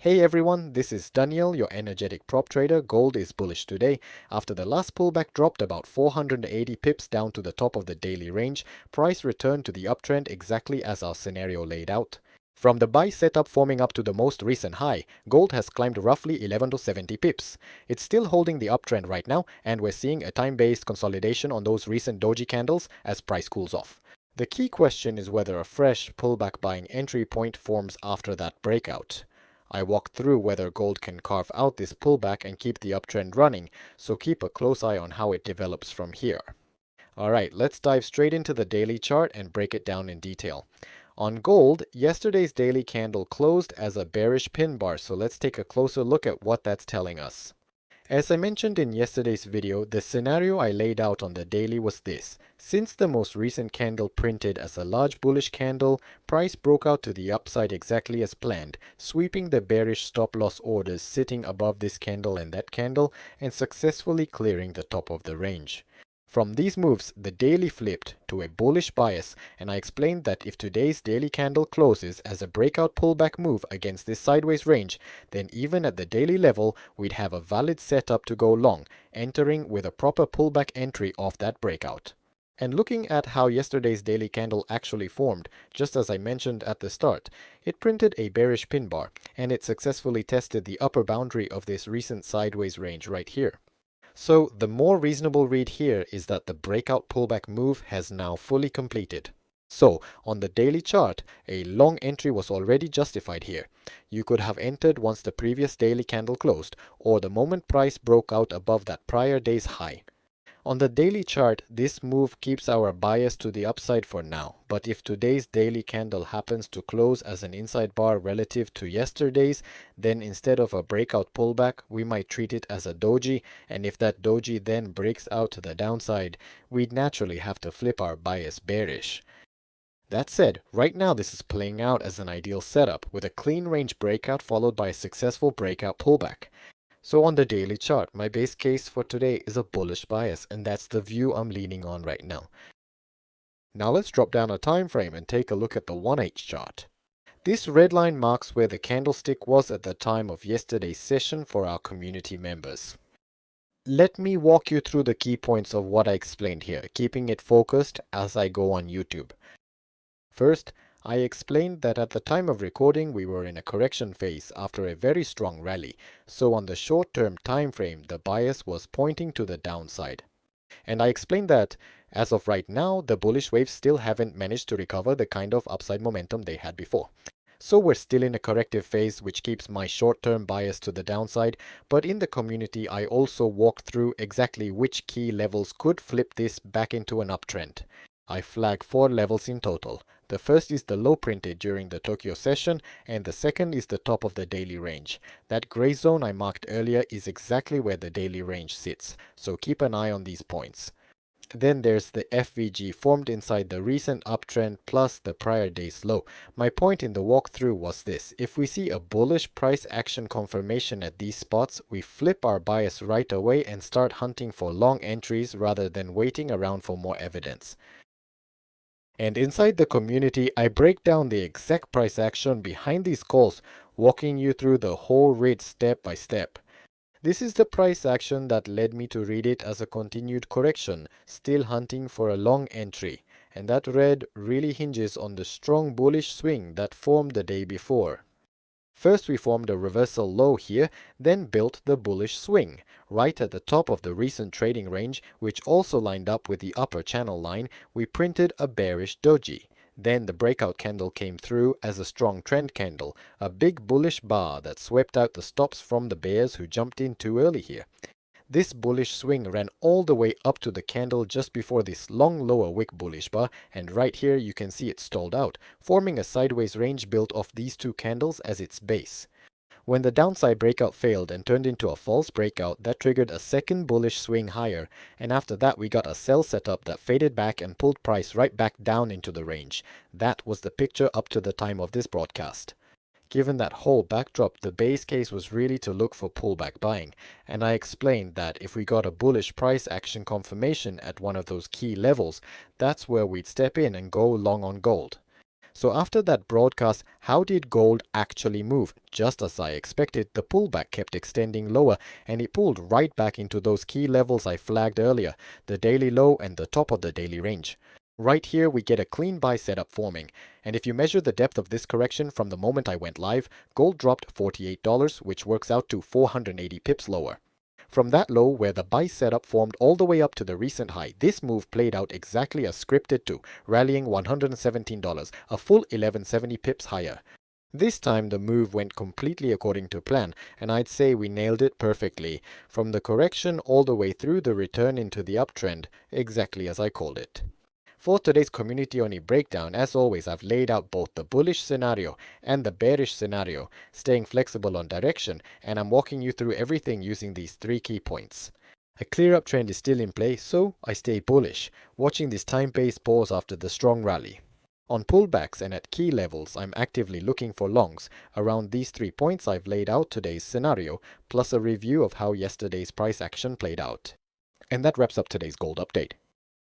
Hey everyone, this is Daniel, your energetic prop trader. Gold is bullish today. After the last pullback dropped about 480 pips down to the top of the daily range, price returned to the uptrend exactly as our scenario laid out. From the buy setup forming up to the most recent high, gold has climbed roughly 11 to 70 pips. It's still holding the uptrend right now, and we're seeing a time-based consolidation on those recent doji candles as price cools off. The key question is whether a fresh pullback buying entry point forms after that breakout. I walked through whether gold can carve out this pullback and keep the uptrend running, so keep a close eye on how it develops from here. Alright, let's dive straight into the daily chart and break it down in detail. On gold, yesterday's daily candle closed as a bearish pin bar, so let's take a closer look at what that's telling us. As I mentioned in yesterday's video, the scenario I laid out on the daily was this. Since the most recent candle printed as a large bullish candle, price broke out to the upside exactly as planned, sweeping the bearish stop-loss orders sitting above this candle and that candle, and successfully clearing the top of the range. From these moves, the daily flipped to a bullish bias, and I explained that if today's daily candle closes as a breakout pullback move against this sideways range, then even at the daily level, we'd have a valid setup to go long, entering with a proper pullback entry off that breakout. And looking at how yesterday's daily candle actually formed, just as I mentioned at the start, it printed a bearish pin bar, and it successfully tested the upper boundary of this recent sideways range right here. So the more reasonable read here is that the breakout pullback move has now fully completed. So on the daily chart, a long entry was already justified here. You could have entered once the previous daily candle closed, or the moment price broke out above that prior day's high. On the daily chart, this move keeps our bias to the upside for now, but if today's daily candle happens to close as an inside bar relative to yesterday's, then instead of a breakout pullback, we might treat it as a doji, and if that doji then breaks out to the downside, we'd naturally have to flip our bias bearish. That said, right now this is playing out as an ideal setup, with a clean range breakout followed by a successful breakout pullback. So on the daily chart, my base case for today is a bullish bias, and that's the view I'm leaning on right now. Now let's drop down a time frame and take a look at the 1H chart. This red line marks where the candlestick was at the time of yesterday's session for our community members. Let me walk you through the key points of what I explained here, keeping it focused as I go on YouTube. First, I explained that at the time of recording we were in a correction phase after a very strong rally, so on the short-term time frame the bias was pointing to the downside. And I explained that as of right now the bullish waves still haven't managed to recover the kind of upside momentum they had before. So we're still in a corrective phase, which keeps my short-term bias to the downside, but in the community I also walked through exactly which key levels could flip this back into an uptrend. I flag 4 levels in total. The first is the low printed during the Tokyo session, and the second is the top of the daily range. That gray zone I marked earlier is exactly where the daily range sits, so keep an eye on these points. Then there's the FVG formed inside the recent uptrend plus the prior day's low. My point in the walkthrough was this: if we see a bullish price action confirmation at these spots, we flip our bias right away and start hunting for long entries rather than waiting around for more evidence. And inside the community, I break down the exact price action behind these calls, walking you through the whole read step by step. This is the price action that led me to read it as a continued correction, still hunting for a long entry. And that red really hinges on the strong bullish swing that formed the day before. First we formed a reversal low here, then built the bullish swing, right at the top of the recent trading range, which also lined up with the upper channel line. We printed a bearish doji. Then the breakout candle came through as a strong trend candle, a big bullish bar that swept out the stops from the bears who jumped in too early here. This bullish swing ran all the way up to the candle just before this long lower wick bullish bar, and right here you can see it stalled out, forming a sideways range built off these two candles as its base. When the downside breakout failed and turned into a false breakout, that triggered a second bullish swing higher, and after that we got a sell setup that faded back and pulled price right back down into the range. That was the picture up to the time of this broadcast. Given that whole backdrop, the base case was really to look for pullback buying, and I explained that if we got a bullish price action confirmation at one of those key levels, that's where we'd step in and go long on gold. So after that broadcast, how did gold actually move? Just as I expected, the pullback kept extending lower and it pulled right back into those key levels I flagged earlier, the daily low and the top of the daily range. Right here we get a clean buy setup forming, and if you measure the depth of this correction from the moment I went live, gold dropped $48, which works out to 480 pips lower. From that low where the buy setup formed all the way up to the recent high, this move played out exactly as scripted to, rallying $117, a full 1170 pips higher. This time the move went completely according to plan, and I'd say we nailed it perfectly, from the correction all the way through the return into the uptrend, exactly as I called it. For today's community only breakdown, as always, I've laid out both the bullish scenario and the bearish scenario, staying flexible on direction, and I'm walking you through everything using these 3 key points. A clear uptrend is still in play, so I stay bullish, watching this time-based pause after the strong rally. On pullbacks and at key levels, I'm actively looking for longs. Around these 3 points I've laid out today's scenario, plus a review of how yesterday's price action played out. And that wraps up today's gold update.